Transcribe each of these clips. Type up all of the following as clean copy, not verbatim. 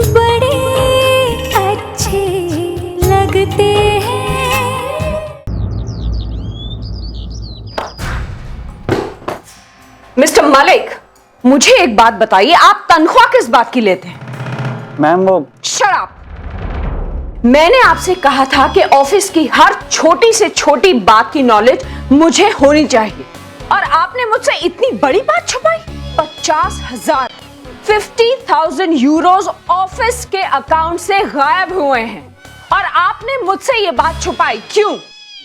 बड़े अच्छे लगते हैं। मिस्टर मलिक, मुझे एक बात बताइए, आप तनख्वाह किस बात की लेते हैं? मैम वो शट अप! मैंने आपसे कहा था कि ऑफिस की हर छोटी से छोटी बात की नॉलेज मुझे होनी चाहिए, और आपने मुझसे इतनी बड़ी बात छुपाई। 50,000 50,000 यूरोज ऑफिस के अकाउंट से गायब हुए हैं, और आपने मुझसे ये बात छुपाई क्यों?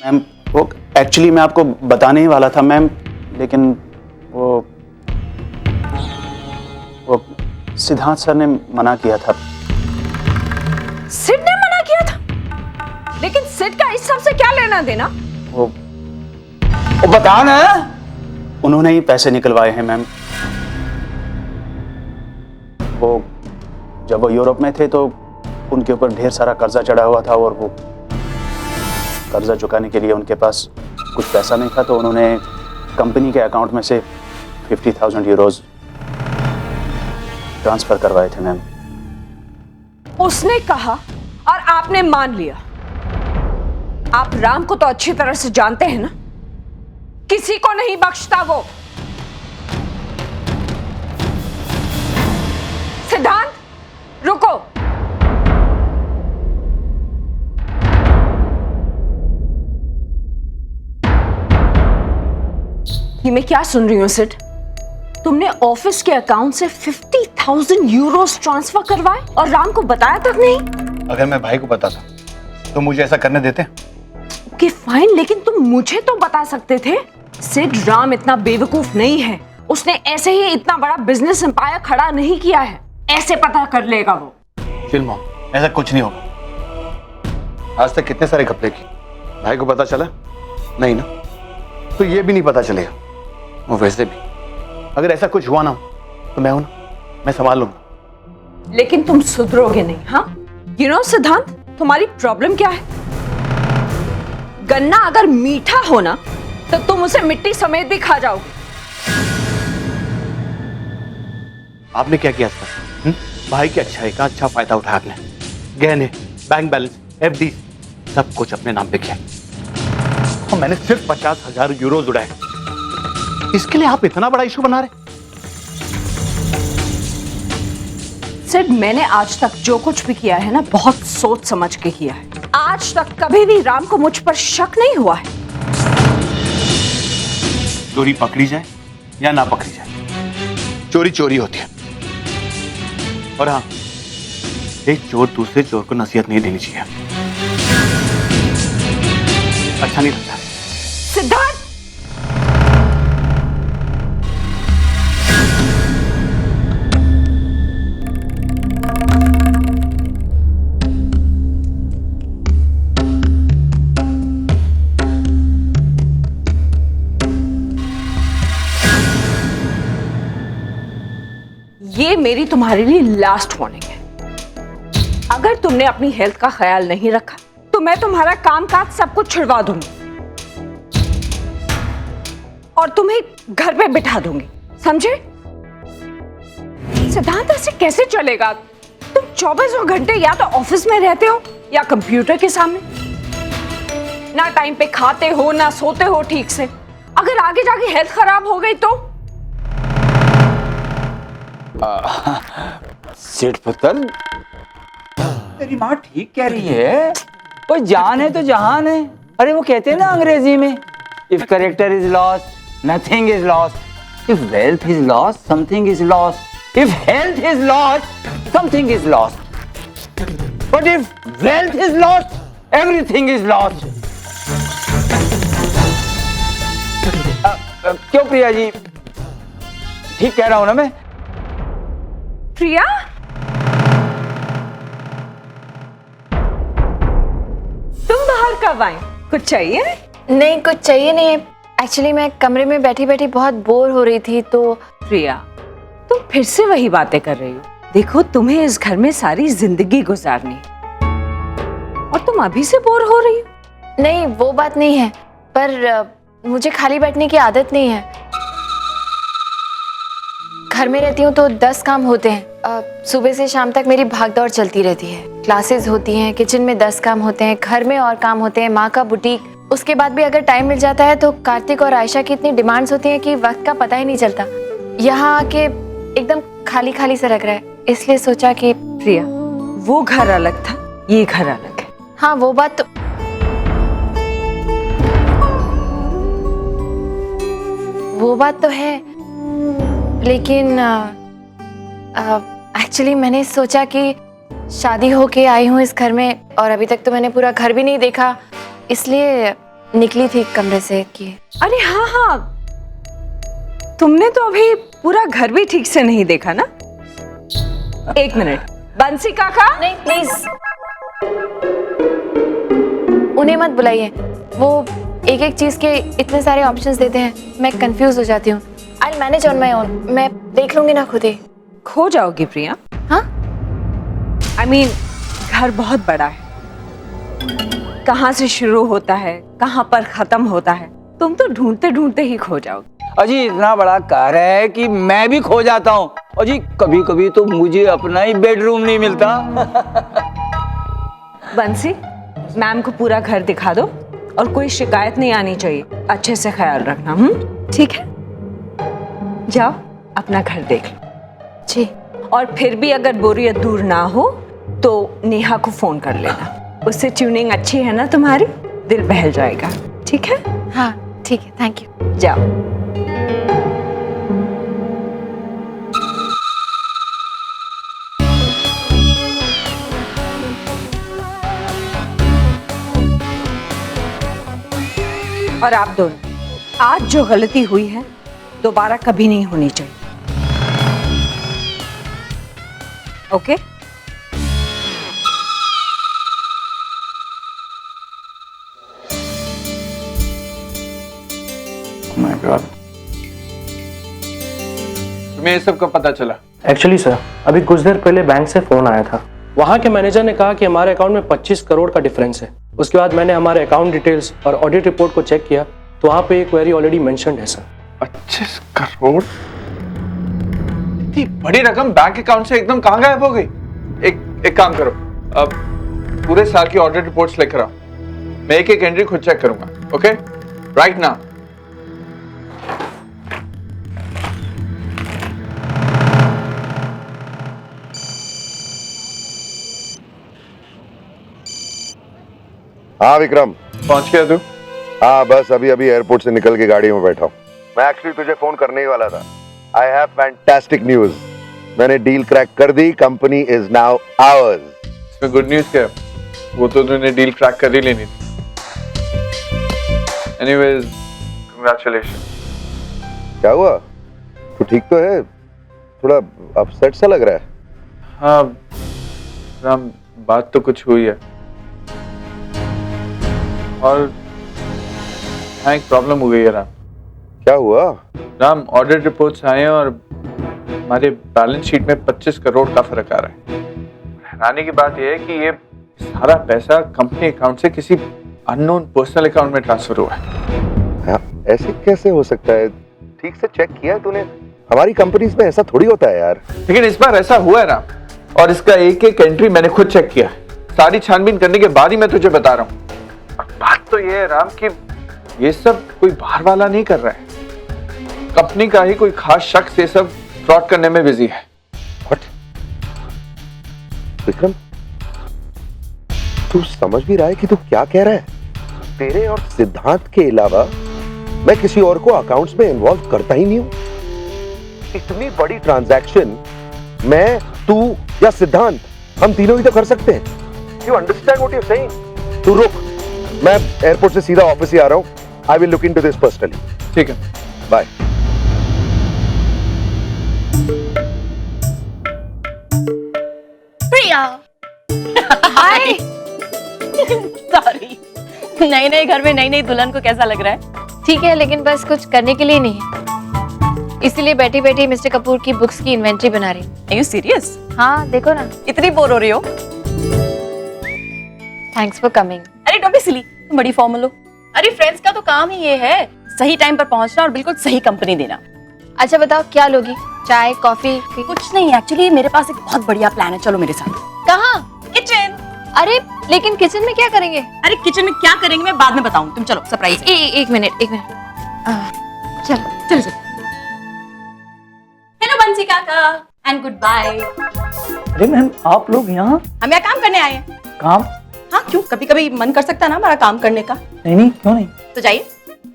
मैम वो एक्चुअली मैं आपको बताने ही वाला था मैम, लेकिन वो सिद्धांत सर ने मना किया था। सिड ने मना किया था? लेकिन सिड का इस सब से क्या लेना देना? वो बता ना, उन्होंने ही पैसे निकलवाए हैं मैम। वो जब वो यूरोप में थे तो उनके ऊपर ढेर सारा कर्जा चढ़ा हुआ था, और वो कर्जा चुकाने के लिए उनके पास कुछ पैसा नहीं था, तो उन्होंने कंपनी के अकाउंट में से 50,000 यूरोज ट्रांसफर करवाए थे मैम। उसने कहा और आपने मान लिया। आप राम को तो अच्छी तरह से जानते हैं ना, किसी को नहीं बख्शता वो। सिद्धांत, रुको। ये मैं क्या सुन रही हूं सिड? तुमने ऑफिस के अकाउंट से 50,000 यूरोस ट्रांसफर करवाए और राम को बताया तक नहीं? अगर मैं भाई को बताता तो मुझे ऐसा करने देते? ओके फाइन, लेकिन तुम मुझे तो बता सकते थे। सिड, राम इतना बेवकूफ नहीं है, उसने ऐसे ही इतना बड़ा बिजनेस एम्पायर खड़ा नहीं किया है। ऐसे पता कर लेगा वो। चिल मॉम, ऐसा कुछ नहीं होगा। आज तक कितने सारे घपले की, भाई को पता चला नहीं ना, तो ये भी नहीं पता चलेगा। वो वैसे भी अगर ऐसा कुछ हुआ ना तो मैं हूं ना, मैं संभाल लूंगा। लेकिन तुम सुधरोगे नहीं। हाँ, यू नो सिद्धांत, तुम्हारी प्रॉब्लम क्या है? गन्ना अगर मीठा हो ना तो तुम उसे मिट्टी समेत भी खा जाओगे। आपने क्या किया सर? भाई की अच्छाई का अच्छा फायदा उठाया आपने। गहने, बैंक बैलेंस, एफडी सब कुछ अपने नाम पे किया, और मैंने सिर्फ 50,000 यूरोज उड़ाए। इसके लिए आप इतना बड़ा इशू बना रहे? सिर्फ मैंने आज तक जो कुछ भी किया है ना, बहुत सोच समझ के किया है। आज तक कभी भी राम को मुझ पर शक नहीं हुआ है। चोरी पकड़ी जाए या ना पकड़ी जाए, चोरी चोरी होती है। और हाँ, एक चोर दूसरे चोर को नसीहत नहीं देनी चाहिए, अच्छा नहीं लगता। सिद्धार्थ, ये मेरी तुम्हारे लिए लास्ट वार्निंग है। अगर तुमने अपनी हेल्थ का ख्याल नहीं रखा तो मैं तुम्हारा कामकाज सब कुछ छुड़वा दूंगी और तुम्हें घर पे बिठा दूंगी, समझे? सिद्धांत, ऐसे कैसे चलेगा? तुम 24 घंटे या तो ऑफिस में रहते हो या कंप्यूटर के सामने। ना टाइम पे खाते हो, ना सोते हो ठीक से। अगर आगे जाके हेल्थ खराब हो गई तो? सेठ पुत्र, तेरी माँ ठीक कह रही है। कोई जान है तो जहान है। अरे वो कहते हैं ना अंग्रेजी में, if character is lost nothing is lost, if wealth is lost something is lost, if health is lost something is lost, but if wealth is lost everything is lost. क्यों प्रिया जी, ठीक कह रहा हूं ना मैं? प्रिया, तुम बाहर कब आए? कुछ चाहिए? नहीं, कुछ चाहिए नहीं है। एक्चुअली मैं कमरे में बैठी बैठी बहुत बोर हो रही थी तो। प्रिया, तुम फिर से वही बातें कर रही हो। देखो, तुम्हें इस घर में सारी जिंदगी गुजारनी है और तुम अभी से बोर हो रही हो। नहीं, वो बात नहीं है, पर मुझे खाली बैठने की आदत नहीं है। घर में रहती हूँ तो 10 काम होते हैं। सुबह से शाम तक मेरी भागदौड़ चलती रहती है। क्लासेस होती हैं, किचन में 10 काम होते हैं, घर में और काम होते हैं, माँ का बुटीक। उसके बाद भी अगर टाइम मिल जाता है तो कार्तिक और आयशा की इतनी डिमांड्स होती हैं कि वक्त का पता ही नहीं चलता। यहाँ आके एकदम खाली खाली सा लग रहा है, इसलिए सोचा कि प्रिया, वो घर अलग था, ये घर अलग है। हाँ वो बात तो है, लेकिन एक्चुअली मैंने सोचा कि शादी होके आई हूँ इस घर में और अभी तक तो मैंने पूरा घर भी नहीं देखा, इसलिए निकली थी कमरे से कि अरे हाँ हाँ, तुमने तो अभी पूरा घर भी ठीक से नहीं देखा ना। एक मिनट, बंसी काका। नहीं प्लीज उन्हें मत बुलाइए, वो एक एक चीज के इतने सारे ऑप्शंस देते हैं, मैं कंफ्यूज हो जाती हूँ। I manage on my own, मैं देख लूंगी ना खुद ही। खो जाओगी प्रिया। हाँ I mean, घर बहुत बड़ा है, कहाँ से शुरू होता है कहाँ पर खत्म होता है, तुम तो ढूंढते ढूंढते ही खो जाओगे। अजी इतना बड़ा घर है कि मैं भी खो जाता हूँ। अजी कभी कभी तो मुझे अपना ही बेडरूम नहीं मिलता। बंसी, मैम को पूरा घर दिखा दो और कोई शिकायत नहीं आनी चाहिए, अच्छे से ख्याल रखना। ठीक है, जाओ अपना घर देख लो जी। और फिर भी अगर बोरियत दूर ना हो तो नेहा को फोन कर लेना, उससे ट्यूनिंग अच्छी है ना तुम्हारी, दिल बहल जाएगा। ठीक है? हाँ ठीक है, थैंक यू। जाओ। और आप दोनों, आज जो गलती हुई है दोबारा कभी नहीं होनी चाहिए। ओके? माय गॉड, तुम्हें ये सब कब पता चला? एक्चुअली सर, अभी कुछ देर पहले बैंक से फोन आया था। वहाँ के मैनेजर ने कहा कि हमारे अकाउंट में 25 करोड़ का डिफरेंस है। उसके बाद मैंने हमारे अकाउंट डिटेल्स और ऑडिट रिपोर्ट को चेक किया तो वहाँ पे एक क्वेरी ऑलरेडी मेंशन्ड है सर। 25 करोड़? इतनी बड़ी रकम बैंक अकाउंट से एकदम कहाँ गायब हो गई? एक काम करो, अब पूरे साल की ऑडिट रिपोर्ट्स लेकर आओ, मैं एक एक एंट्री खुद चेक करूंगा। Okay, right now. हाँ विक्रम, पहुंच गया तू? हाँ बस अभी अभी एयरपोर्ट से निकल के गाड़ी में बैठा हूँ। मैं एक्चुअली तुझे फोन करने ही वाला था। आई हैव फैंटास्टिक न्यूज, मैंने डील क्रैक कर दी, कंपनी इज नाउ आवर्स। इसमें गुड न्यूज क्या है? वो तो तूने डील क्रैक कर ही लेनी थी। Anyways, congratulation. क्या हुआ, तू ठीक तो है? थोड़ा अपसेट सा लग रहा है। हाँ राम, बात तो कुछ हुई है और हाँ, एक प्रॉब्लम हो गई है राम। क्या हुआ? राम, ऑडिट रिपोर्ट्स आए हैं और हमारे बैलेंस शीट में 25 करोड़ का फर्क आ रहा है। हैरानी की बात यह है कि ये सारा पैसा कंपनी अकाउंट से किसी अननोन पर्सनल अकाउंट में ट्रांसफर हुआ है। हाँ, ऐसे कैसे हो सकता है? ठीक से चेक किया है तूने? हमारी कंपनीज में ऐसा थोड़ी होता है यार। लेकिन इस बार ऐसा हुआ है राम, और इसका एक एक एंट्री मैंने खुद चेक किया, सारी छानबीन करने के बाद ही मैं तुझे बता रहा हूँ। बात तो ये है राम कि ये सब कोई बाहर वाला नहीं कर रहा है, कंपनी का ही कोई खास शख्स ये सब फ्रॉड करने में बिजी है। What? विक्रम, तू समझ भी रहा है कि तू क्या कह रहा है? तेरे और सिद्धांत के अलावा मैं किसी और को अकाउंट्स में इन्वॉल्व करता ही नहीं हूं। इतनी बड़ी ट्रांजैक्शन मैं, तू या सिद्धांत, हम तीनों ही तो कर सकते हैं। You understand what you are saying? तू रुक, मैं एयरपोर्ट से सीधा ऑफिस ही आ रहा हूं। I will look into this personally. ठीक है, बाय। प्रिया, हाय। सॉरी। नए नए घर में नई नई दुल्हन को कैसा लग रहा है? ठीक है, लेकिन बस कुछ करने के लिए नहीं है, इसीलिए बैठी बैठी मिस्टर कपूर की बुक्स की इन्वेंटरी बना रही हूँ। Are you serious? हाँ देखो ना। इतनी बोर हो रही हो? Thanks for coming. अरे डोंट बी सिली, तुम बड़ी फॉर्मल हो। अरे फ्रेंड्स का तो काम ही ये है, सही टाइम पर पहुंचना और बिल्कुल सही कंपनी देना। अच्छा बताओ क्या लोगी, चाय कॉफी? कुछ नहीं, एक्चुअली मेरे पास एक बहुत बढ़िया प्लान है, चलो मेरे साथ। कहाँ? किचन। अरे लेकिन किचन में क्या करेंगे? अरे किचन में क्या करेंगे मैं बाद में बताऊं, तुम चलो सरप्राइज। एक मिनट चलो चलो चलो। हेलो बंसी काका एंड गुड बाय। अरे मैम आप लोग यहाँ हम यहाँ काम करने आए हैं। काम? हाँ क्यों, कभी कभी मन कर सकता है ना हमारा काम करने का। नहीं क्यों नहीं? तो जाइए,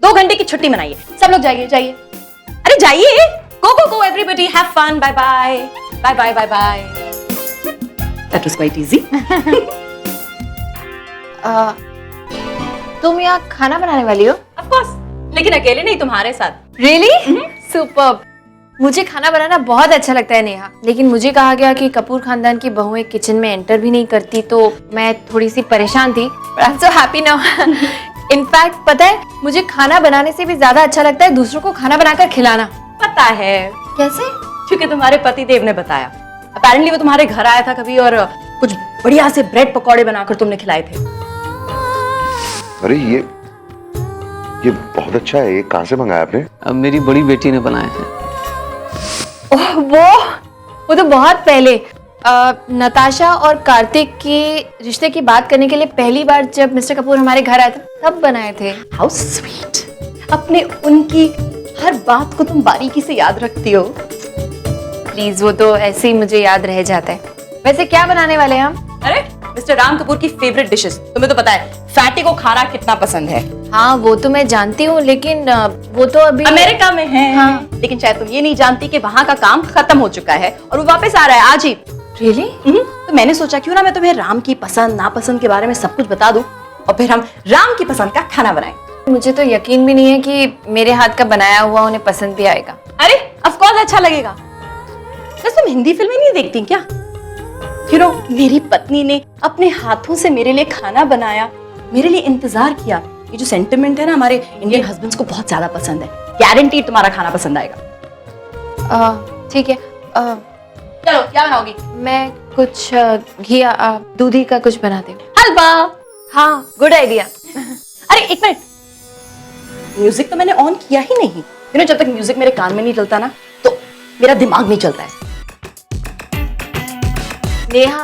2 घंटे की छुट्टी मनाइए, सब लोग जाइए जाइए। अरे जाइए, go go go everybody, have fun, bye bye bye bye bye bye. That was quite easy. तुम यहाँ खाना बनाने वाली हो? ऑफ कोर्स, लेकिन अकेले नहीं, तुम्हारे साथ। रियली? सुपर्ब। मुझे खाना बनाना बहुत अच्छा लगता है नेहा, लेकिन मुझे कहा गया कि कपूर खानदान की बहुएं किचन में एंटर भी नहीं करती, तो मैं थोड़ी सी परेशान थी। I am so happy now. In fact पता है, मुझे खाना बनाने से भी ज्यादा अच्छा लगता है दूसरों को खाना बनाकर खिलाना। पता है कैसे? क्योंकि तुम्हारे पति देव ने बताया। अपेरेंटली वो तुम्हारे घर आया था कभी और कुछ बढ़िया से ब्रेड पकौड़े बनाकर तुमने खिलाए थे। अरे ये बहुत अच्छा है। ये कहाँ से मंगाया आपने? अब मेरी बड़ी बेटी ने बनाए हैं। ओह वो तो बहुत पहले नताशा और कार्तिक के रिश्ते की बात करने के लिए पहली बार जब मिस्टर कपूर हमारे घर आए थे तब बनाए थे। How sweet. अपने उनकी हर बात को तुम बारीकी से याद रखती हो। प्लीज, वो तो ऐसे ही मुझे याद रह जाता है। वैसे क्या बनाने वाले हैं हम? अरे मिस्टर राम कपूर की फेवरेट डिशेस, तुम्हें तो पता है फैटी को खाना कितना पसंद है। हाँ वो तो मैं जानती हूँ, लेकिन वो तो अभी अमेरिका में है। हाँ। लेकिन शायद तुम ये नहीं जानती कि वहाँ का काम खत्म हो चुका है और वो वापस आ रहा है आज ही। रियली? तो मैंने सोचा क्यों ना मैं तुम्हें राम की पसंद नापसंद के बारे में सब कुछ बता दूं और फिर हम राम की पसंद का खाना बनाएं। मुझे तो यकीन भी नहीं है कि मेरे हाथ का बनाया हुआ उन्हें पसंद भी आएगा। अरे ऑफ कोर्स अच्छा लगेगा। वैसे तुम हिंदी फिल्में नहीं देखती क्या? मेरी पत्नी ने अपने हाथों से मेरे लिए खाना बनाया, मेरे लिए इंतजार किया। ये जो सेंटिमेंट है ना, हमारे इंडियन हस्बैंड्स को बहुत ज्यादा पसंद है। गारंटी तुम्हारा खाना पसंद आएगा। ठीक है। चलो क्या बनाओगी? मैं कुछ घी दूधी का कुछ बनाती हूँ। हलवा। हाँ गुड आइडिया। अरे एक मिनट, म्यूजिक तो मैंने ऑन किया ही नहीं। जब तक म्यूजिक मेरे कान में नहीं चलता ना तो मेरा दिमाग नहीं चलता है। नेहा,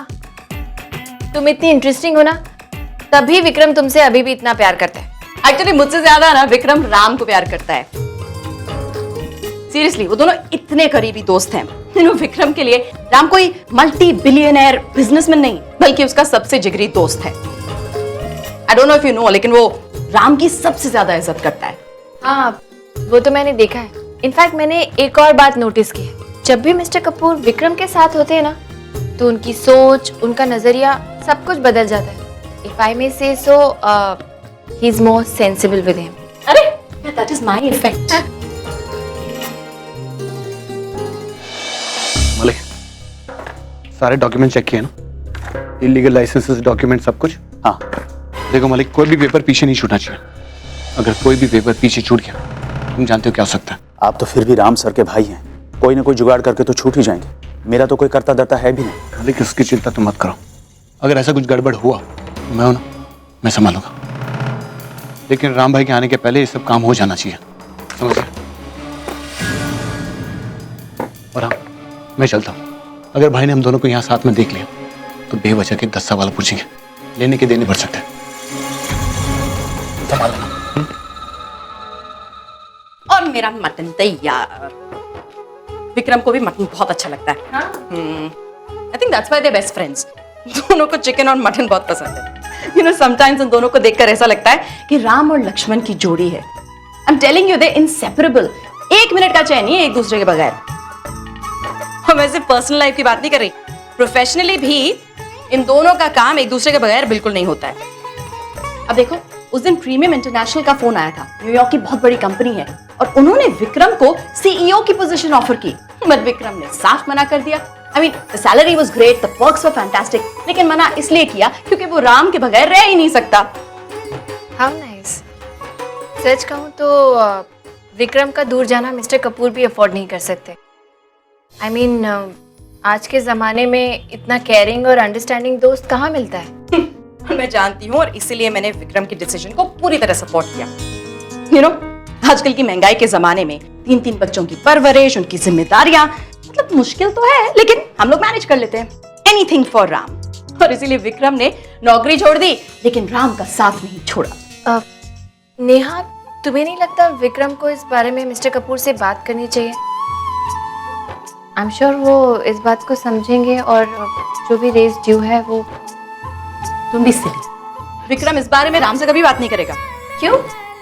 तुम इतनी इंटरेस्टिंग हो ना, तभी विक्रम तुमसे अभी भी इतना प्यार करता है। एक्चुअली मुझसे ज्यादा ना विक्रम राम को प्यार करता है। सीरियसली, वो दोनों इतने करीबी दोस्त हैं। विक्रम के लिए राम कोई मल्टी बिलियनर बिजनेसमैन नहीं, बल्कि उसका सबसे जिगरी दोस्त है। I don't know if you know, लेकिन वो राम की सबसे ज्यादा इज्जत करता है। हाँ वो तो मैंने देखा है। इनफैक्ट मैंने एक और बात नोटिस की है, जब भी मिस्टर कपूर विक्रम के साथ होते हैं ना, तो उनकी सोच, उनका नजरिया सब कुछ बदल जाता है। If I may say so, he's more sensible with him. अरे that is my effect. Malik, सारे डॉक्यूमेंट चेक किए ना? इलीगल लाइसेंसेस, डॉक्यूमेंट, सब कुछ? हाँ। देखो मलिक, कोई भी पेपर पीछे नहीं छूटना चाहिए। अगर कोई भी पेपर पीछे छूट गया, तुम जानते हो क्या हो सकता है। आप तो फिर भी राम सर के भाई हैं, कोई ना कोई जुगाड़ करके तो छूट ही जाएंगे। मेरा तो कोई करता धरता है भी नहीं। मलिक इसकी चिंता तुम मत करो, अगर ऐसा कुछ गड़बड़ हुआ मैं हूं ना, मैं संभालूंगा। लेकिन राम भाई के आने के पहले ये सब काम हो जाना चाहिए, समझ गए? और हाँ, मैं चलता हूँ। अगर भाई ने हम दोनों को यहाँ साथ में देख लिया तो बेवजह के 10 सवाल पूछेंगे, लेने के देने बढ़ सकते हैं। संभाल लेना। और मेरा मटन तैयार। विक्रम को भी मटन बहुत अच्छा लगता है। I think that's why they best friends. दोनों को चिकन और मटन बहुत पसंद है। समटाइम्स उन दोनों को देखकर ऐसा लगता है कि राम और लक्ष्मण की जोड़ी है। I am telling you, they inseparable. 1 minute का चैन नहीं है एक दूसरे के बगैर। हम ऐसे पर्सनल लाइफ की बात नहीं कर रही, प्रोफेशनली भी इन दोनों का काम एक दूसरे के बगैर बिल्कुल नहीं होता है। अब देखो, उस दिन प्रीमियम इंटरनेशनल का फोन आया था। न्यूयॉर्क की बहुत बड़ी कंपनी है और उन्होंने विक्रम को सीईओ की पोजीशन ऑफर की, बट विक्रम ने साफ मना कर दिया। I mean, the salary was great, the perks were fantastic, लेकिन मना इसलिए किया क्योंकि वो राम के बगैर रह ही नहीं सकता। How nice. सच कहूँ तो विक्रम का दूर जाना मिस्टर कपूर भी अफोर्ड नहीं कर सकते। I mean, आज के जमाने में इतना केयरिंग और अंडरस्टैंडिंग दोस्त कहाँ मिलता है? मैं जानती हूँ, और इसीलिए मैंने विक्रम की डिसीजन को पूरी तरह सपोर्ट किया। आजकल की महंगाई के जमाने में 3-3 बच्चों की परवरिश, उनकी जिम्मेदारियां, मतलब मुश्किल तो है लेकिन हम लोग मैनेज कर लेते हैं। Anything for Ram. और इसीलिए विक्रम ने नौकरी छोड़ दी लेकिन राम का साथ नहीं छोड़ा। नेहा, तुम्हें नहीं लगता विक्रम को इस बारे में मिस्टर कपूर से बात करनी चाहिए? आई एम श्योर वो इस बात को समझेंगे और जो भी रेस ड्यू है वो। तुम भी सिली। विक्रम इस बारे में राम से कभी बात नहीं करेगा। क्यों?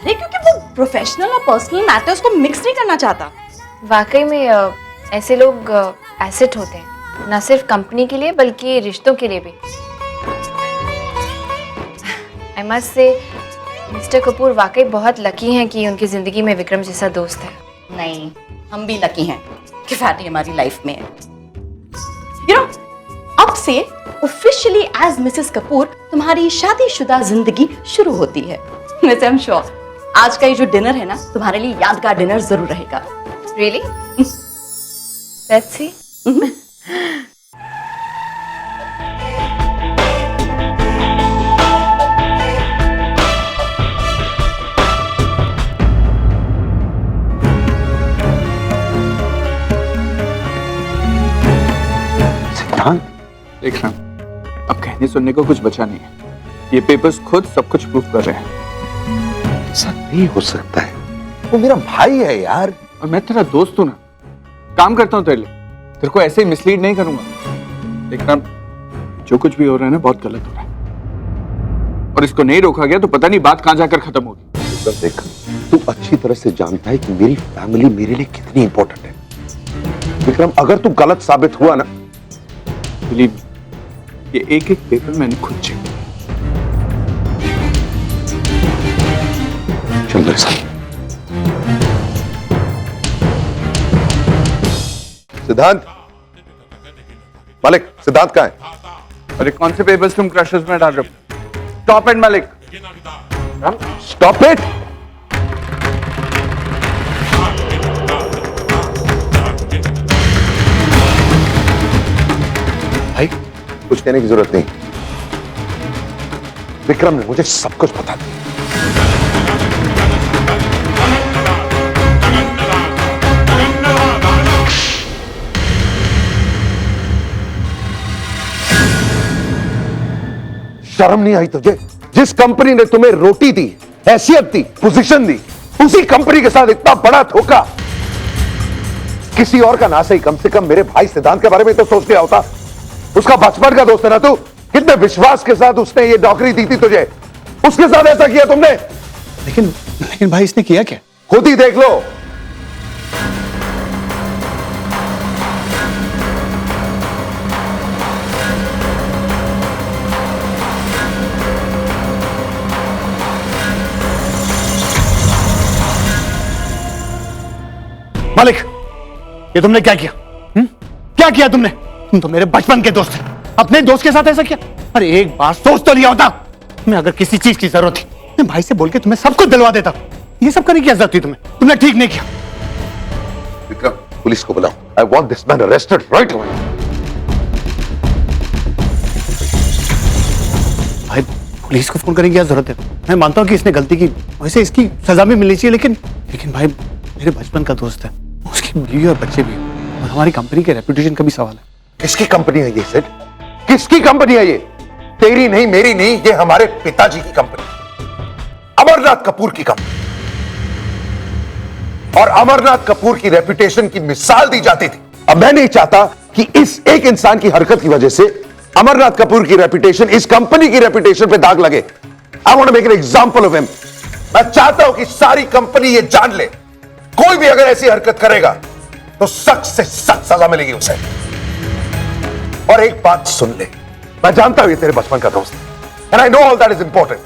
नहीं, क्योंकि वो प्रोफेशनल और पर्सनल मैटर्स को मिक्स नहीं करना चाहता। वाकई में ऐसे लोग एसेट होते हैं, न सिर्फ कंपनी के लिए बल्कि रिश्तों के लिए भी। I must say mister Kapoor वाकई बहुत लकी हैं कि उनकी जिंदगी में विक्रम जैसा दोस्त है। नहीं, हम भी लकी हैं कि फैटी हमारी लाइफ में है। You know, अब से ऑफिशियली एज मिसेस कपूर तुम्हारी शादीशुदा जिंदगी शुरू होती है। वैसे आई एम श्योर आज का ये जो डिनर है ना तुम्हारे लिए यादगार डिनर जरूर रहेगा। रियली? Let's see. देख रहा हूं, अब कहने सुनने को कुछ बचा नहीं है। ये पेपर्स खुद सब कुछ प्रूफ कर रहे हैं। ऐसा नहीं हो सकता है, वो मेरा भाई है यार। और मैं तेरा दोस्त हूं ना, काम करता हूं तेरे लिए, तेरे को ऐसे ही मिसलीड नहीं करूंगा। देखना, जो कुछ भी हो रहा है ना बहुत गलत हो रहा है और इसको नहीं रोका गया तो पता नहीं बात कहां जाकर खत्म होगी। देख, तू अच्छी तरह से जानता है कि मेरी फैमिली मेरे लिए कितनी इंपॉर्टेंट है। विक्रम, अगर तू गलत साबित हुआ ना, बिलीव ये एक एक पेपर मैंने खुद चेक किया। चल मेरे साथ। सिद्धांत, मालिक, सिद्धांत कहाँ है? अरे कौन से पेपर्स तुम क्रशर्स में डाल रहे हो? स्टॉप इट मालिक। Stop it. भाई, कुछ कहने की जरूरत नहीं। विक्रम ने मुझे सब कुछ बता दिया। शर्म नहीं आई तुझे? जिस कंपनी ने तुम्हें रोटी दी, हैसियत दी, पोजीशन दी, उसी कंपनी के साथ इतना बड़ा धोखा। किसी और का ना सही, कम से कम मेरे भाई सिद्धांत के बारे में तो सोच लिया होता। उसका बचपन का दोस्त है ना तू। कितने विश्वास के साथ उसने ये नौकरी दी थी तुझे, उसके साथ ऐसा किया तुमने। लेकिन भाई इसने किया क्या? खुद ही देख लो। मालिक, ये तुमने क्या किया? क्या किया तुमने? तुम तो मेरे बचपन के दोस्त थे, अपने दोस्त के साथ ऐसा किया? अरे एक बार सोच तो लिया होता। मैं अगर किसी चीज की जरूरत थी, मैं भाई से बोल के तुम्हें सब कुछ दिलवा देता। ये सब करने की जरूरत थी तुम्हें? तुमने ठीक नहीं किया। विक्रम, पुलिस को बुलाओ। I want this man arrested right away. भाई, पुलिस को फोन करने की क्या जरूरत है? मैं मानता हूं कि इसने गलती की, वैसे इसकी सजा भी मिलनी चाहिए, लेकिन भाई मेरे बचपन का दोस्त है, उसकी बीवी और बच्चे भी, और हमारी कंपनी के रेपुटेशन का भी सवाल है। किसकी कंपनी है ये सेठ? किसकी कंपनी है ये? तेरी नहीं, मेरी नहीं, ये हमारे पिताजी की कंपनी, अमरनाथ कपूर की कंपनी। और अमरनाथ कपूर की रेपुटेशन की मिसाल दी जाती थी। अब मैं नहीं चाहता कि इस एक इंसान की हरकत की वजह से अमरनाथ कपूर की रेपुटेशन, इस कंपनी की रेपुटेशन पे दाग लगे। I want to make an example of him. मैं चाहता हूं कि सारी कंपनी ये जान ले, कोई भी अगर ऐसी हरकत करेगा तो सख्त से सख्त सजा मिलेगी उसे। और एक बात सुन ले, मैं जानता हूं ये तेरे बचपन का दोस्त है, and I know all that is important,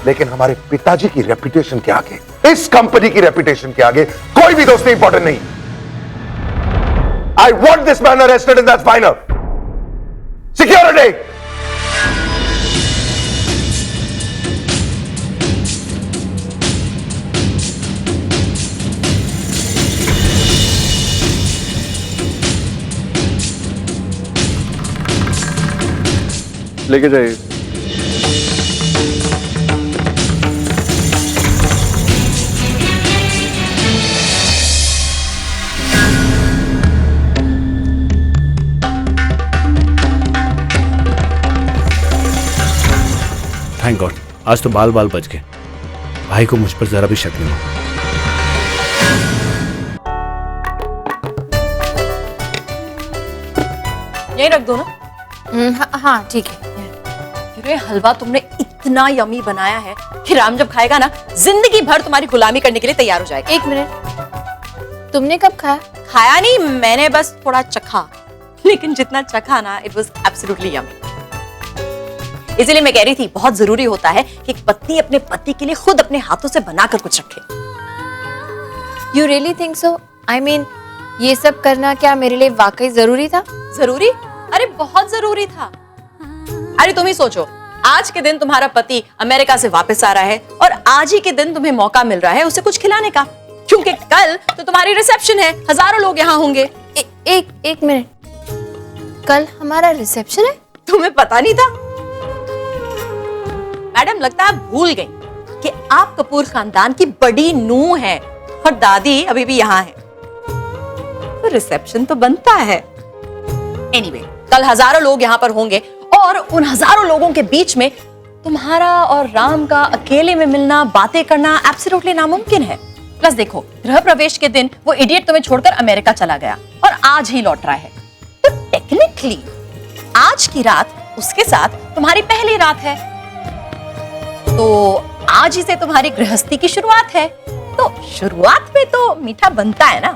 लेकिन हमारे पिताजी की रेपुटेशन के आगे, इस कंपनी की रेपुटेशन के आगे कोई भी दोस्ती इंपॉर्टेंट नहीं। I want this man arrested and that's final. Security. लेके जाइए। थैंक गॉड, आज तो बाल बाल बच गए। भाई को मुझ पर जरा भी शक नहीं हुआ। यही रख दो ना। हाँ ठीक है। ये हलवा तुमने इतना यमी बनाया है कि राम जब खाएगा ना जिंदगी भर तुम्हारी गुलामी करने के लिए तैयार हो जाएगा। एक मिनट, तुमने कब खाया? खाया नहीं, मैंने बस थोड़ा चखा, लेकिन जितना चखा ना इट वाज एब्सोल्युटली यमी। इसीलिए मैं कह रही थी बहुत जरूरी होता है कि एक पत्नी अपने पति के लिए खुद अपने हाथों से बनाकर कुछ रखे। You really think so? I mean ये सब करना क्या मेरे लिए वाकई जरूरी था? जरूरी? अरे बहुत जरूरी था। अरे तुम ही सोचो, आज के दिन तुम्हारा पति अमेरिका से वापस आ रहा है और आज ही के दिन तुम्हें मौका मिल रहा है उसे कुछ खिलाने का, क्योंकि कल तो तुम्हारी रिसेप्शन है, हजारों लोग यहाँ होंगे। एक मिनट, कल हमारा रिसेप्शन है? तुम्हें पता नहीं था? मैडम लगता है भूल गई कि आप कपूर खानदान की बड़ी नूह हैं और दादी अभी भी यहाँ है, तो रिसेप्शन तो बनता है। एनीवे, कल हजारों लोग यहाँ पर होंगे और उन हजारों लोगों के बीच में तुम्हारा और राम का अकेले में मिलना, बातें करना एब्सोल्युटली नामुमकिन है। प्लस देखो, गृह प्रवेश के दिन वो इडियट तुम्हें छोड़कर अमेरिका चला गया और आज ही लौट रहा है, तो टेक्निकली आज की रात उसके साथ तुम्हारी पहली रात है, तो आज ही से तुम्हारी गृहस्थी की शुरुआत है, तो शुरुआत में तो मीठा बनता है ना।